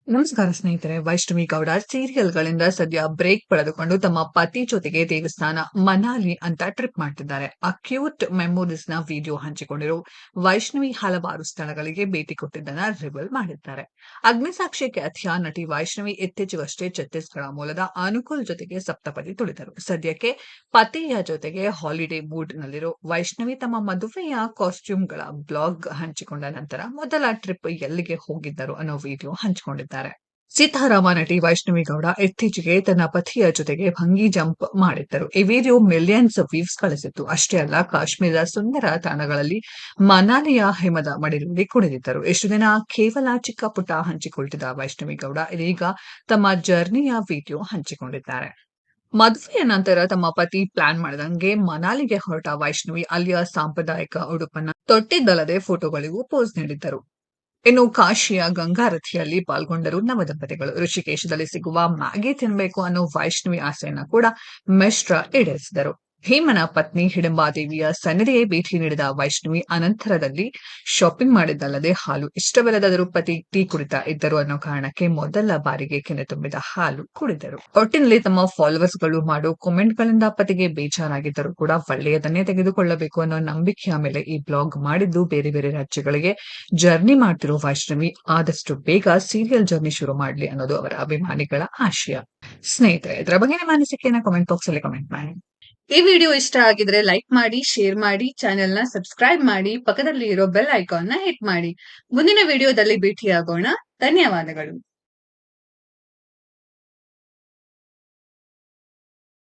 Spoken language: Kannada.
ನಮಸ್ಕಾರ ಸ್ನೇಹಿತರೆ. ವೈಷ್ಣವಿ ಗೌಡ ಸೀರಿಯಲ್‌ಗಳಿಂದ ಸದ್ಯ ಬ್ರೇಕ್ ಪಡೆದುಕೊಂಡು ತಮ್ಮ ಪತಿ ಜೊತೆಗೆ ದೇವಸ್ಥಾನ ಮನಾಲಿ ಅಂತ ಟ್ರಿಪ್ ಮಾಡ್ತಿದ್ದಾರೆ. ಆ ಕ್ಯೂಟ್ ಮೆಮೊರೀಸ್‌ನ ವಿಡಿಯೋ ಹಂಚಿಕೊಂಡಿರೋ ವೈಷ್ಣವಿ ಹಲವಾರು ಸ್ಥಳಗಳಿಗೆ ಭೇಟಿ ಕೊಟ್ಟಿದ್ದನ್ನ ರಿವೀಲ್ ಮಾಡಿದ್ದಾರೆ. ಅಗ್ನಿಸಾಕ್ಷಿ ಖ್ಯಾತಿಯ ನಟಿ ವೈಷ್ಣವಿ ಇತ್ತೀಚೆಗಷ್ಟೇ ಛತ್ತೀಸ್‌ಗಢ ಮೂಲದ ಅನುಕೂಲ್ ಜೊತೆಗೆ ಸಪ್ತಪದಿ ತುಳಿದರು. ಸದ್ಯಕ್ಕೆ ಪತಿಯ ಜೊತೆಗೆ ಹಾಲಿಡೇ ಮೂಡ್‌ನಲ್ಲಿರೋ ವೈಷ್ಣವಿ ತಮ್ಮ ಮದುವೆಯ ಕಾಸ್ಟ್ಯೂಮ್‌ಗಳ ಬ್ಲಾಗ್ ಹಂಚಿಕೊಂಡ ನಂತರ ಮೊದಲ ಟ್ರಿಪ್ ಎಲ್ಲಿಗೆ ಹೋಗಿದ್ದರು ಅನ್ನೋ ವಿಡಿಯೋ ಹಂಚಿಕೊಂಡಿದ್ದಾರೆ. ಸೀತಾರಾಮ ನಟಿ ವೈಷ್ಣವಿ ಗೌಡ ಇತ್ತೀಚೆಗೆ ತನ್ನ ಪತಿಯ ಜೊತೆಗೆ ಭಂಗಿ ಜಂಪ್ ಮಾಡಿದ್ದರು. ಈ ವಿಡಿಯೋ ಮಿಲಿಯನ್ಸ್ ವ್ಯೂಸ್ ಗಳಿಸಿತ್ತು. ಅಷ್ಟೇ ಅಲ್ಲ, ಕಾಶ್ಮೀರದ ಸುಂದರ ತಾಣಗಳಲ್ಲಿ ಮನಾಲಿಯ ಹಿಮದ ಮಡಿಲಲ್ಲಿ ಕುಳಿತಿದ್ದರು. ಇಷ್ಟು ದಿನ ಕೇವಲ ಚಿಕ್ಕ ಪುಟ್ಟ ಹಂಚಿಕೊಳ್ತಿದ್ದ ವೈಷ್ಣವಿ ಗೌಡ ಇದೀಗ ತಮ್ಮ ಜರ್ನಿಯ ವಿಡಿಯೋ ಹಂಚಿಕೊಂಡಿದ್ದಾರೆ. ಮದುವೆಯ ನಂತರ ತಮ್ಮ ಪತಿ ಪ್ಲಾನ್ ಮಾಡಿದಂಗೆ ಮನಾಲಿಗೆ ಹೊರಟ ವೈಷ್ಣವಿ ಅಲ್ಲಿಯ ಸಾಂಪ್ರದಾಯಿಕ ಉಡುಪನ್ನ ತೊಟ್ಟಿದ್ದಲ್ಲದೆ ಫೋಟೋಗಳಿಗೂ ಪೋಸ್ ನೀಡಿದ್ದರು. ಇನ್ನು ಕಾಶಿಯ ಗಂಗಾರತಿಯಲ್ಲಿ ಪಾಲ್ಗೊಂಡರು ನವದಂಪತಿಗಳು. ಋಷಿಕೇಶದಲ್ಲಿ ಸಿಗುವ ಮ್ಯಾಗಿ ತಿನ್ಬೇಕು ಅನ್ನೋ ವೈಷ್ಣವಿ ಆಸೆಯನ್ನ ಕೂಡ ಮಿಶ್ರಾ ಈಡೇರಿಸಿದರು. ಭೀಮನ ಪತ್ನಿ ಹಿಡಿಂಬಾದೇವಿಯ ಸನ್ನಿಧಿಗೆ ಭೇಟಿ ನೀಡಿದ ವೈಷ್ಣವಿ ಅನಂತರದಲ್ಲಿ ಶಾಪಿಂಗ್ ಮಾಡಿದ್ದಲ್ಲದೆ ಹಾಲು ಇಷ್ಟವಿಲ್ಲದಾದರೂ ಪತಿ ಟೀ ಕುಡಿತಾ ಇದ್ದರು ಅನ್ನೋ ಕಾರಣಕ್ಕೆ ಮೊದಲ ಬಾರಿಗೆ ಕೆನೆ ತುಂಬಿದ ಹಾಲು ಕುಡಿದರು. ಒಟ್ಟಿನಲ್ಲಿ ತಮ್ಮ ಫಾಲೋವರ್ಸ್ಗಳು ಮಾಡೋ ಕಾಮೆಂಟ್ಗಳಿಂದ ಪತಿಗೆ ಬೇಜಾರಾಗಿದ್ದರೂ ಕೂಡ ಒಳ್ಳೆಯದನ್ನೇ ತೆಗೆದುಕೊಳ್ಳಬೇಕು ಅನ್ನೋ ನಂಬಿಕೆಯ ಮೇಲೆ ಈ ಬ್ಲಾಗ್ ಮಾಡಿದ್ದು. ಬೇರೆ ಬೇರೆ ರಾಜ್ಯಗಳಿಗೆ ಜರ್ನಿ ಮಾಡ್ತಿರೋ ವೈಷ್ಣವಿ ಆದಷ್ಟು ಬೇಗ ಸೀರಿಯಲ್ ಜರ್ನಿ ಶುರು ಮಾಡಲಿ ಅನ್ನೋದು ಅವರ ಅಭಿಮಾನಿಗಳ ಆಶಯ. ಸ್ನೇಹಿತರೆ, ಇದರ ಬಗ್ಗೆ ನಿಮ್ಮ ಅನಿಸಿಕೆಯನ್ನ ಕಾಮೆಂಟ್ ಬಾಕ್ಸ್ ಅಲ್ಲಿ ಕಾಮೆಂಟ್ ಮಾಡಿ. ಈ ವಿಡಿಯೋ ಇಷ್ಟ ಆಗಿದ್ರೆ ಲೈಕ್ ಮಾಡಿ, ಶೇರ್ ಮಾಡಿ, ಚಾನೆಲ್ ನ ಸಬ್ಸ್ಕ್ರೈಬ್ ಮಾಡಿ, ಪಕ್ಕದಲ್ಲಿ ಇರೋ ಬೆಲ್ ಐಕಾನ್ ನ ಹಿಟ್ ಮಾಡಿ. ಮುಂದಿನ ವಿಡಿಯೋದಲ್ಲಿ ಭೇಟಿಯಾಗೋಣ. ಧನ್ಯವಾದಗಳು.